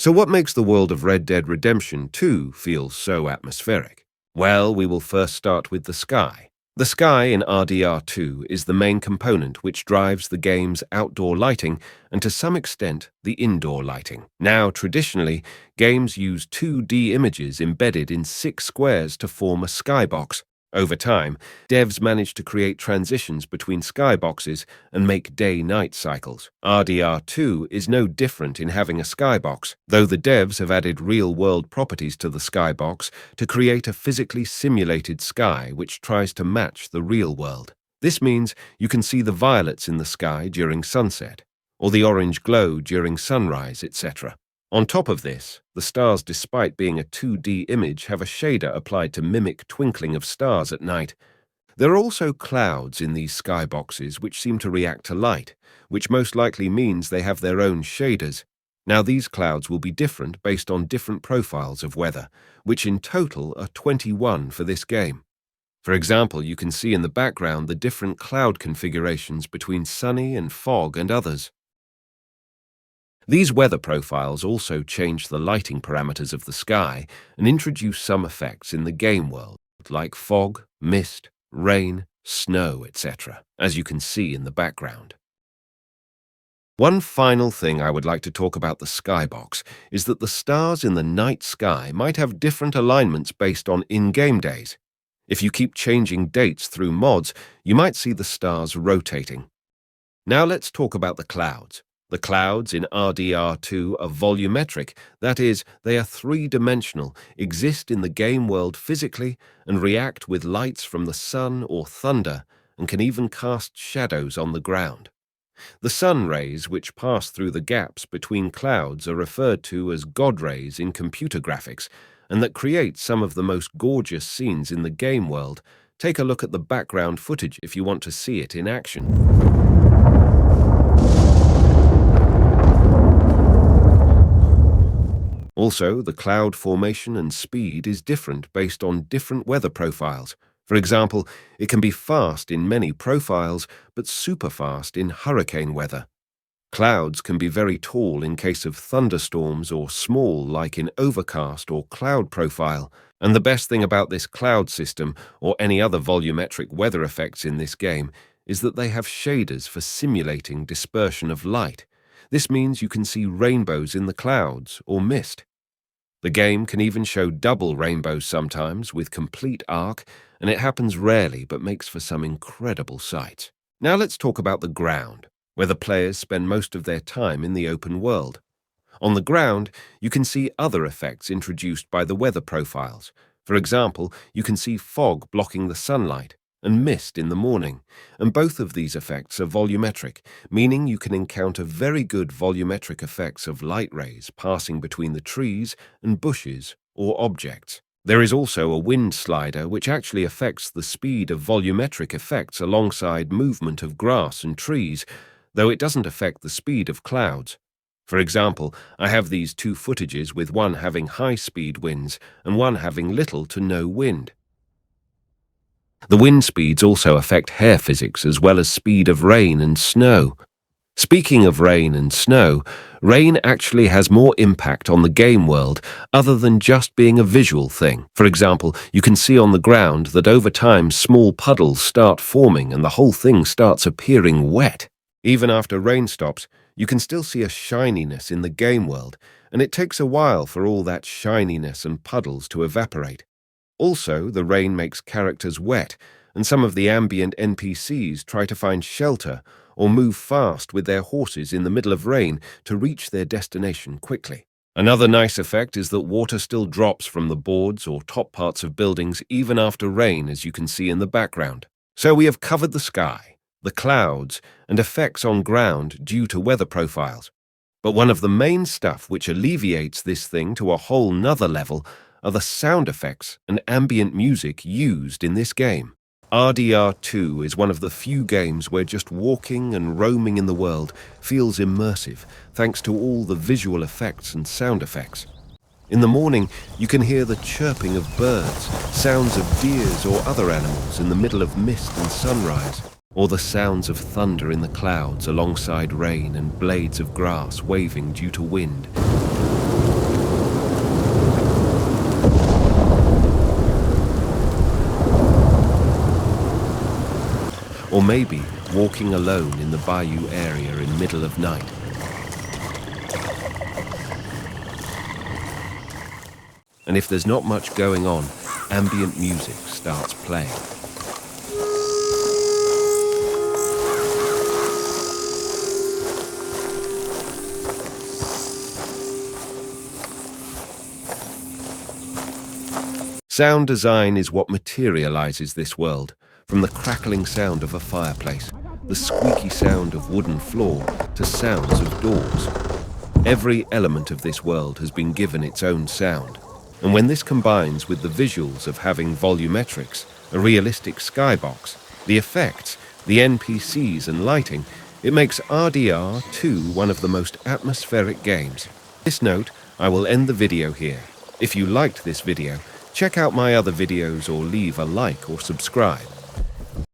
So what makes the world of Red Dead Redemption 2 feel so atmospheric? Well, we will first start with the sky. The sky in RDR2 is the main component which drives the game's outdoor lighting and to some extent the indoor lighting. Now, traditionally, games use 2D images embedded in 6 squares to form a skybox. Over time, devs managed to create transitions between skyboxes and make day-night cycles. RDR2 is no different in having a skybox, though the devs have added real-world properties to the skybox to create a physically simulated sky which tries to match the real world. This means you can see the violets in the sky during sunset, or the orange glow during sunrise, etc. On top of this, the stars, despite being a 2D image, have a shader applied to mimic twinkling of stars at night. There are also clouds in these skyboxes which seem to react to light, which most likely means they have their own shaders. Now, these clouds will be different based on different profiles of weather, which in total are 21 for this game. For example, you can see in the background the different cloud configurations between sunny and fog and others. These weather profiles also change the lighting parameters of the sky and introduce some effects in the game world, like fog, mist, rain, snow, etc., as you can see in the background. One final thing I would like to talk about the skybox is that the stars in the night sky might have different alignments based on in-game days. If you keep changing dates through mods, you might see the stars rotating. Now let's talk about the clouds. The clouds in RDR2 are volumetric, that is, they are three-dimensional, exist in the game world physically, and react with lights from the sun or thunder, and can even cast shadows on the ground. The sun rays which pass through the gaps between clouds are referred to as God rays in computer graphics, and that create some of the most gorgeous scenes in the game world. Take a look at the background footage if you want to see it in action. Also, the cloud formation and speed is different based on different weather profiles. For example, it can be fast in many profiles, but super fast in hurricane weather. Clouds can be very tall in case of thunderstorms or small like in overcast or cloud profile. And the best thing about this cloud system or any other volumetric weather effects in this game is that they have shaders for simulating dispersion of light. This means you can see rainbows in the clouds or mist. The game can even show double rainbows sometimes with complete arc, and it happens rarely but makes for some incredible sights. Now let's talk about the ground, where the players spend most of their time in the open world. On the ground, you can see other effects introduced by the weather profiles. For example, you can see fog blocking the sunlight and mist in the morning, and both of these effects are volumetric, meaning you can encounter very good volumetric effects of light rays passing between the trees and bushes or objects. There is also a wind slider which actually affects the speed of volumetric effects alongside movement of grass and trees, though it doesn't affect the speed of clouds. For example, I have these two footages with one having high-speed winds and one having little to no wind. The wind speeds also affect hair physics as well as speed of rain and snow. Speaking of rain and snow, rain actually has more impact on the game world other than just being a visual thing. For example, you can see on the ground that over time small puddles start forming and the whole thing starts appearing wet. Even after rain stops, you can still see a shininess in the game world, and it takes a while for all that shininess and puddles to evaporate. Also, the rain makes characters wet, and some of the ambient NPCs try to find shelter or move fast with their horses in the middle of rain to reach their destination quickly. Another nice effect is that water still drops from the boards or top parts of buildings even after rain, as you can see in the background. So we have covered the sky, the clouds, and effects on ground due to weather profiles. But one of the main stuff which alleviates this thing to a whole nother level are the sound effects and ambient music used in this game. RDR2 is one of the few games where just walking and roaming in the world feels immersive, thanks to all the visual effects and sound effects. In the morning, you can hear the chirping of birds, sounds of deers or other animals in the middle of mist and sunrise, or the sounds of thunder in the clouds alongside rain and blades of grass waving due to wind. maybe walking alone in the bayou area in middle of night. And if there's not much going on, ambient music starts playing. Sound design is what materializes this world, from the crackling sound of a fireplace, the squeaky sound of wooden floor, to sounds of doors. Every element of this world has been given its own sound. And when this combines with the visuals of having volumetrics, a realistic skybox, the effects, the NPCs and lighting, it makes RDR 2 one of the most atmospheric games. On this note, I will end the video here. If you liked this video, check out my other videos or leave a like or subscribe.